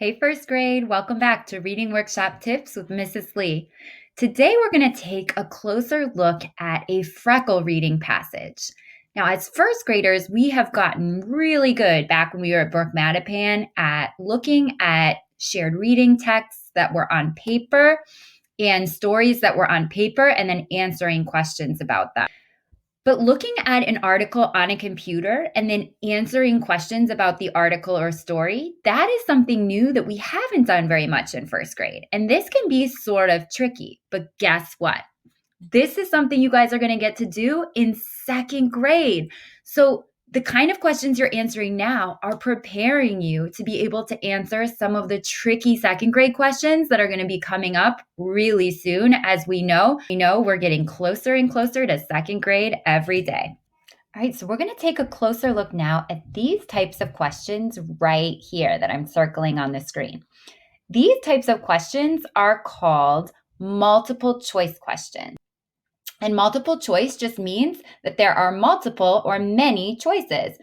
Hey, first grade, welcome back to Reading Workshop Tips with Mrs. Lee. Today, we're going to take a closer look at a Freckle reading passage. Now, as first graders, we have gotten really good back when we were at Brook Mattapan at looking at shared reading texts that were on paper and stories that were on paper and then answering questions about them. But looking at an article on a computer and then answering questions about the article or story, that is something new that we haven't done very much in first grade. And this can be sort of tricky, but guess what? This is something you guys are going to get to do in second grade. So the kind of questions you're answering now are preparing you to be able to answer some of the tricky second grade questions that are going to be coming up really soon. As we know we're getting closer and closer to second grade every day. All right, so we're going to take a closer look now at these types of questions right here that I'm circling on the screen. These types of questions are called multiple choice questions. And multiple choice just means that there are multiple or many choices.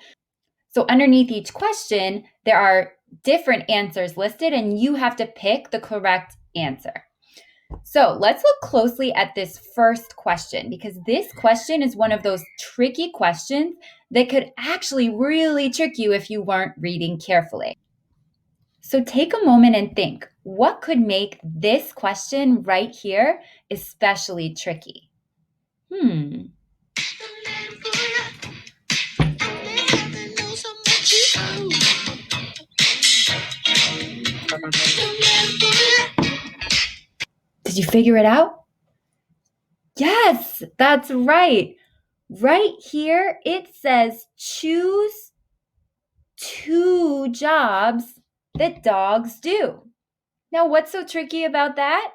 So underneath each question, there are different answers listed, and you have to pick the correct answer. So let's look closely at this first question, because this question is one of those tricky questions that could actually really trick you if you weren't reading carefully. So take a moment and think, what could make this question right here especially tricky? Did you figure it out? Yes, that's right. Right here, it says choose 2 jobs that dogs do. Now, what's so tricky about that?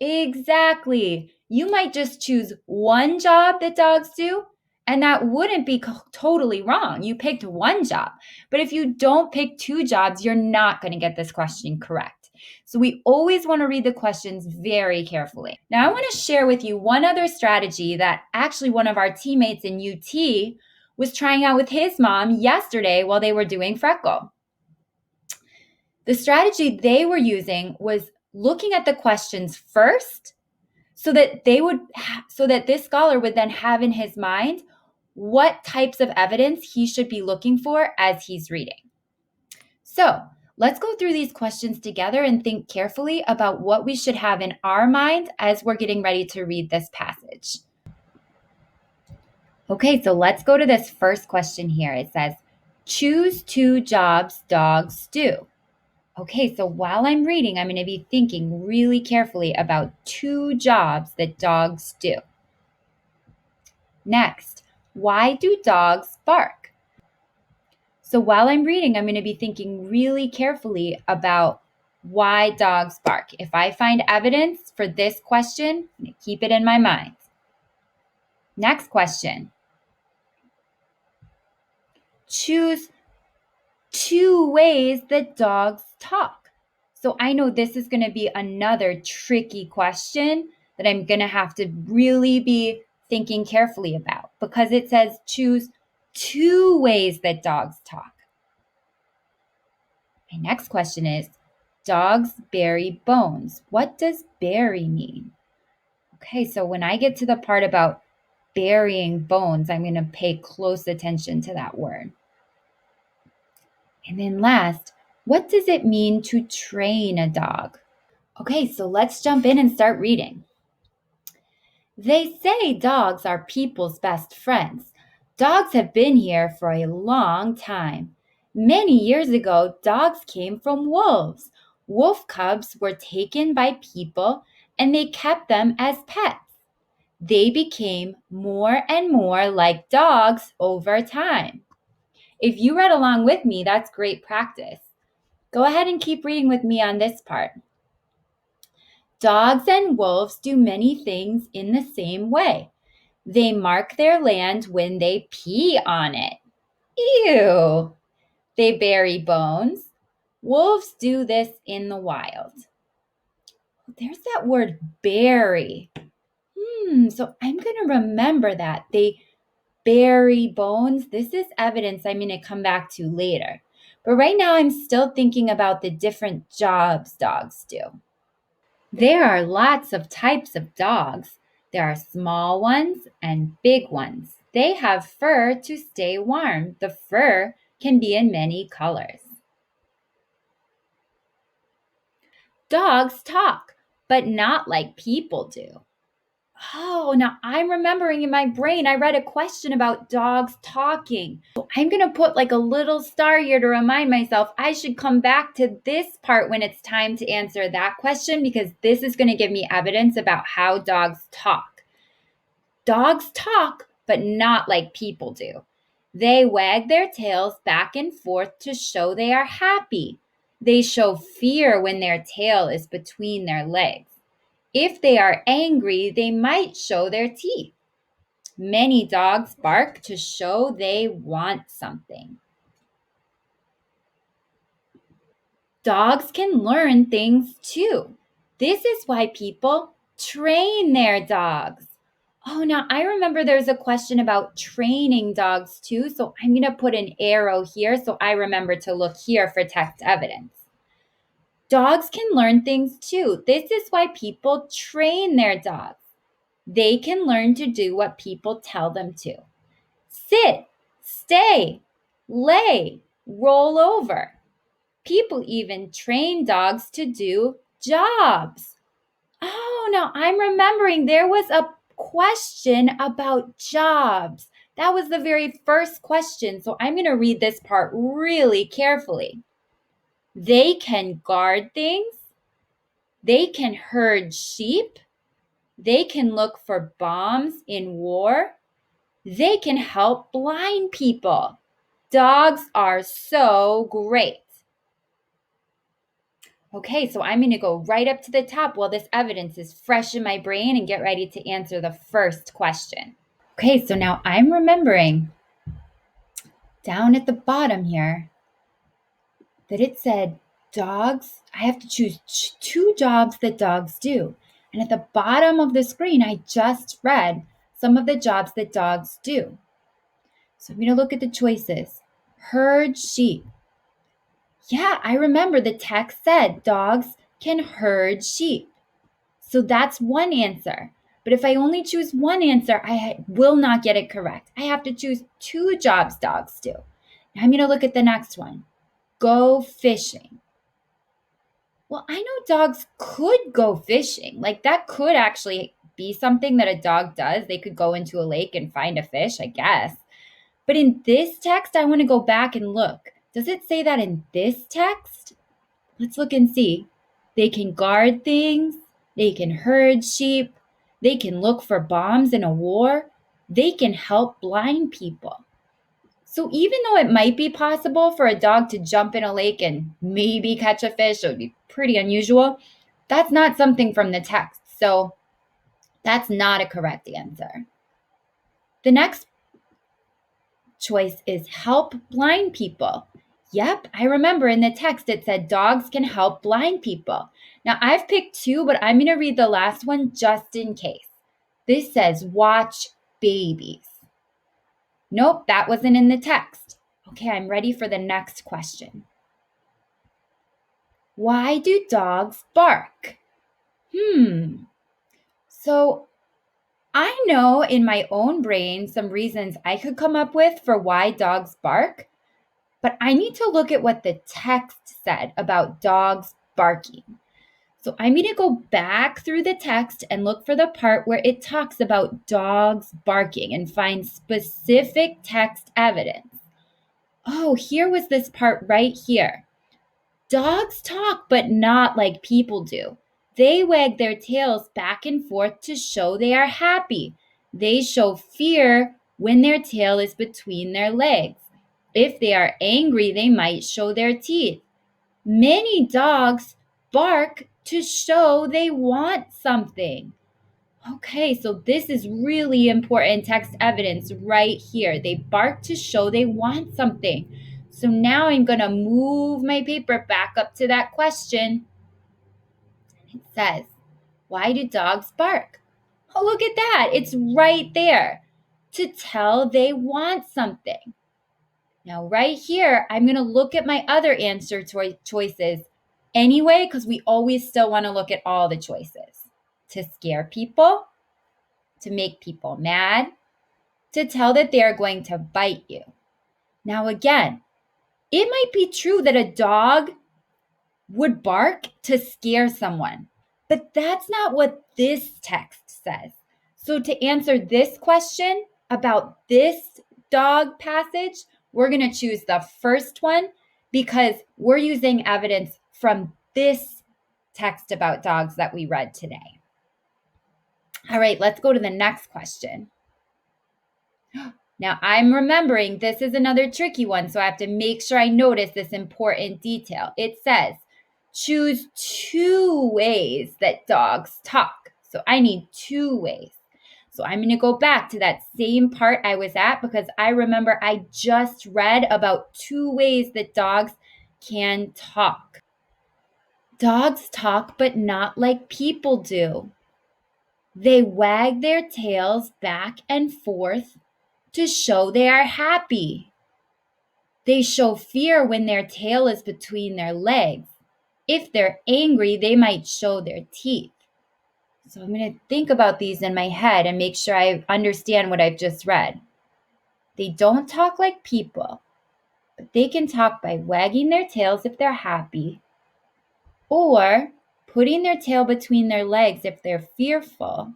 Exactly. You might just choose 1 job that dogs do, and that wouldn't be totally wrong. You picked 1 job. But if you don't pick 2 jobs, you're not going to get this question correct. So we always want to read the questions very carefully. Now, I want to share with you one other strategy that actually one of our teammates in UT was trying out with his mom yesterday while they were doing Freckle. The strategy they were using was looking at the questions first so that this scholar would then have in his mind what types of evidence he should be looking for as he's reading. So let's go through these questions together and think carefully about what we should have in our mind as we're getting ready to read this passage. Okay, so let's go to this first question here. It says, choose 2 jobs dogs do. Okay, so while I'm reading, I'm going to be thinking really carefully about 2 jobs that dogs do. Next, why do dogs bark? So while I'm reading, I'm going to be thinking really carefully about why dogs bark. If I find evidence for this question, I'm going to keep it in my mind. Next question. Choose 2 ways that dogs talk. So I know this is going to be another tricky question that I'm going to have to really be thinking carefully about, because it says choose 2 ways that dogs talk. My next question is, dogs bury bones. What does bury mean? Okay, so when I get to the part about burying bones, I'm going to pay close attention to that word. And then last, what does it mean to train a dog? Okay, so let's jump in and start reading. They say dogs are people's best friends. Dogs have been here for a long time. Many years ago, dogs came from wolves. Wolf cubs were taken by people and they kept them as pets. They became more and more like dogs over time. If you read along with me, that's great practice. Go ahead and keep reading with me on this part. Dogs and wolves do many things in the same way. They mark their land when they pee on it. Ew! They bury bones. Wolves do this in the wild. There's that word bury. So I'm going to remember that. They bury bones. This is evidence I'm going to come back to later. But right now, I'm still thinking about the different jobs dogs do. There are lots of types of dogs. There are small ones and big ones. They have fur to stay warm. The fur can be in many colors. Dogs talk, but not like people do. Oh, now I'm remembering in my brain, I read a question about dogs talking. So I'm going to put like a little star here to remind myself I should come back to this part when it's time to answer that question because this is going to give me evidence about how dogs talk. Dogs talk, but not like people do. They wag their tails back and forth to show they are happy. They show fear when their tail is between their legs. If they are angry, they might show their teeth. Many dogs bark to show they want something. Dogs can learn things too. This is why people train their dogs. Oh, now I remember there's a question about training dogs too, so I'm going to put an arrow here so I remember to look here for text evidence. Dogs can learn things too. This is why people train their dogs. They can learn to do what people tell them to. Sit, stay, lay, roll over. People even train dogs to do jobs. Oh, now I'm remembering there was a question about jobs. That was the very first question. So I'm going to read this part really carefully. They can guard things. They can herd sheep. They can look for bombs in war. They can help blind people. Dogs are so great. Okay, so I'm going to go right up to the top while this evidence is fresh in my brain and get ready to answer the first question. Okay, so now I'm remembering down at the bottom here that it said dogs, I have to choose two jobs that dogs do. And at the bottom of the screen, I just read some of the jobs that dogs do. So I'm going to look at the choices. Herd sheep. Yeah, I remember the text said dogs can herd sheep. So that's one answer. But if I only choose one answer, I will not get it correct. I have to choose two jobs dogs do. Now I'm going to look at the next one. Go fishing. Well, I know dogs could go fishing. Like that could actually be something that a dog does. They could go into a lake and find a fish, I guess. But in this text, I want to go back and look. Does it say that in this text? Let's look and see. They can guard things. They can herd sheep. They can look for bombs in a war. They can help blind people. So even though it might be possible for a dog to jump in a lake and maybe catch a fish, it would be pretty unusual. That's not something from the text. So that's not a correct answer. The next choice is help blind people. Yep, I remember in the text it said dogs can help blind people. Now I've picked two, but I'm going to read the last one just in case. This says watch babies. Nope, that wasn't in the text. Okay, I'm ready for the next question. Why do dogs bark? So I know in my own brain some reasons I could come up with for why dogs bark. But I need to look at what the text said about dogs barking. So I'm going to go back through the text and look for the part where it talks about dogs barking and find specific text evidence. Oh, here was this part right here. Dogs talk, but not like people do. They wag their tails back and forth to show they are happy. They show fear when their tail is between their legs. If they are angry, they might show their teeth. Many dogs bark to show they want something. Okay, so this is really important text evidence right here. They bark to show they want something. So now I'm going to move my paper back up to that question. It says, why do dogs bark? Oh, look at that. It's right there. To tell they want something. Now, right here, I'm going to look at my other answer choices anyway, because we always still want to look at all the choices. To scare people, to make people mad, to tell that they are going to bite you. Now, again, it might be true that a dog would bark to scare someone, but that's not what this text says. So, to answer this question about this dog passage, we're going to choose the first one because we're using evidence from this text about dogs that we read today. All right, let's go to the next question. Now, I'm remembering this is another tricky one, so I have to make sure I notice this important detail. It says, choose 2 ways that dogs talk. So I need 2 ways. So I'm going to go back to that same part I was at because I remember I just read about 2 ways that dogs can talk. Dogs talk, but not like people do. They wag their tails back and forth to show they are happy. They show fear when their tail is between their legs. If they're angry, they might show their teeth. So I'm going to think about these in my head and make sure I understand what I've just read. They don't talk like people, but they can talk by wagging their tails if they're happy, or putting their tail between their legs if they're fearful,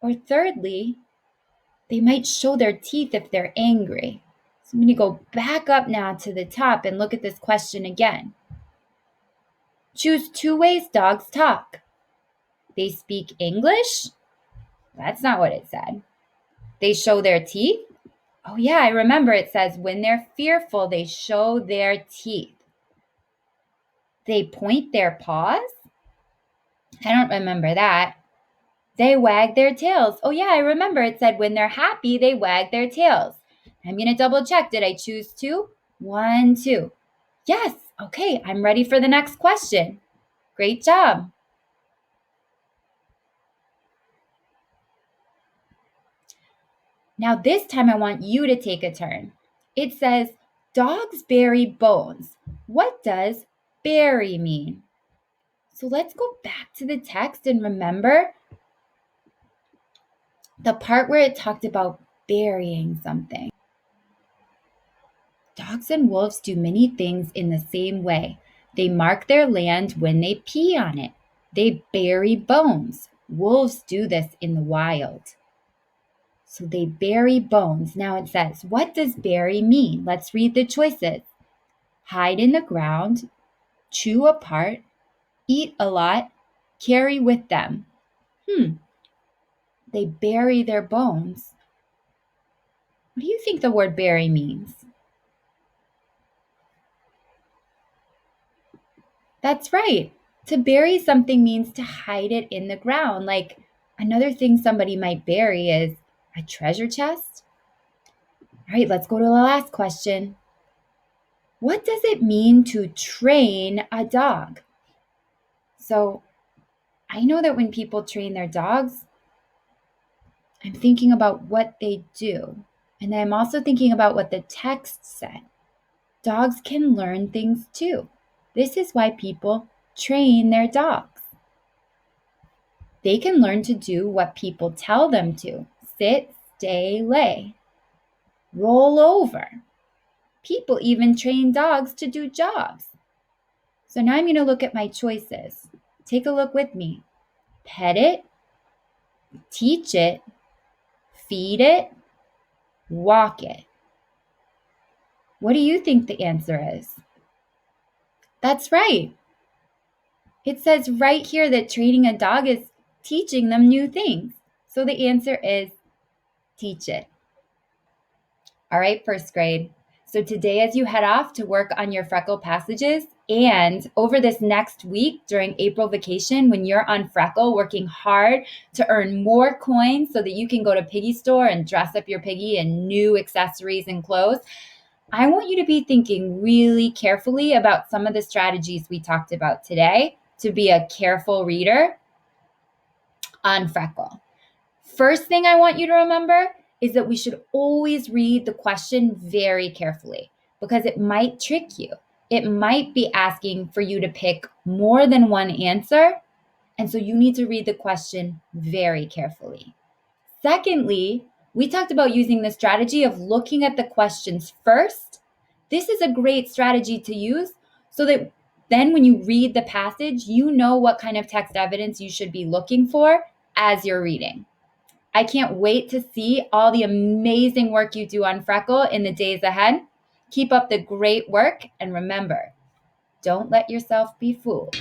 or thirdly, they might show their teeth if they're angry. So I'm going to go back up now to the top and look at this question again. Choose 2 ways dogs talk. They speak English? That's not what it said. They show their teeth? Oh yeah, I remember it says when they're fearful, they show their teeth. They point their paws? I don't remember that. They wag their tails. Oh yeah, I remember it said when they're happy, they wag their tails. I'm going to double check. Did I choose 2? 1, 2. Yes. Okay, I'm ready for the next question. Great job. Now this time I want you to take a turn. It says, dogs bury bones. What does bury mean? So let's go back to the text and remember the part where it talked about burying something. Dogs and wolves do many things in the same way. They mark their land when they pee on it. They bury bones. Wolves do this in the wild. So they bury bones. Now it says, what does bury mean? Let's read the choices. Hide in the ground, chew apart, eat a lot, carry with them. They bury their bones. What do you think the word bury means? That's right. To bury something means to hide it in the ground. Like another thing somebody might bury is a treasure chest. All right, let's go to the last question. What does it mean to train a dog? So I know that when people train their dogs, I'm thinking about what they do. And then I'm also thinking about what the text said. Dogs can learn things too. This is why people train their dogs. They can learn to do what people tell them to. Sit, stay, lay. Roll over. People even train dogs to do jobs. So now I'm going to look at my choices. Take a look with me. Pet it, teach it, feed it, walk it. What do you think the answer is? That's right. It says right here that training a dog is teaching them new things. So the answer is teach it. All right, first grade. So today, as you head off to work on your Freckle passages, and over this next week during April vacation, when you're on Freckle working hard to earn more coins so that you can go to Piggy Store and dress up your piggy in new accessories and clothes, I want you to be thinking really carefully about some of the strategies we talked about today to be a careful reader on Freckle. First thing I want you to remember is that we should always read the question very carefully because it might trick you. It might be asking for you to pick more than one answer. And so you need to read the question very carefully. Secondly, we talked about using the strategy of looking at the questions first. This is a great strategy to use so that then when you read the passage, you know what kind of text evidence you should be looking for as you're reading. I can't wait to see all the amazing work you do on Freckle in the days ahead. Keep up the great work, and remember, don't let yourself be fooled.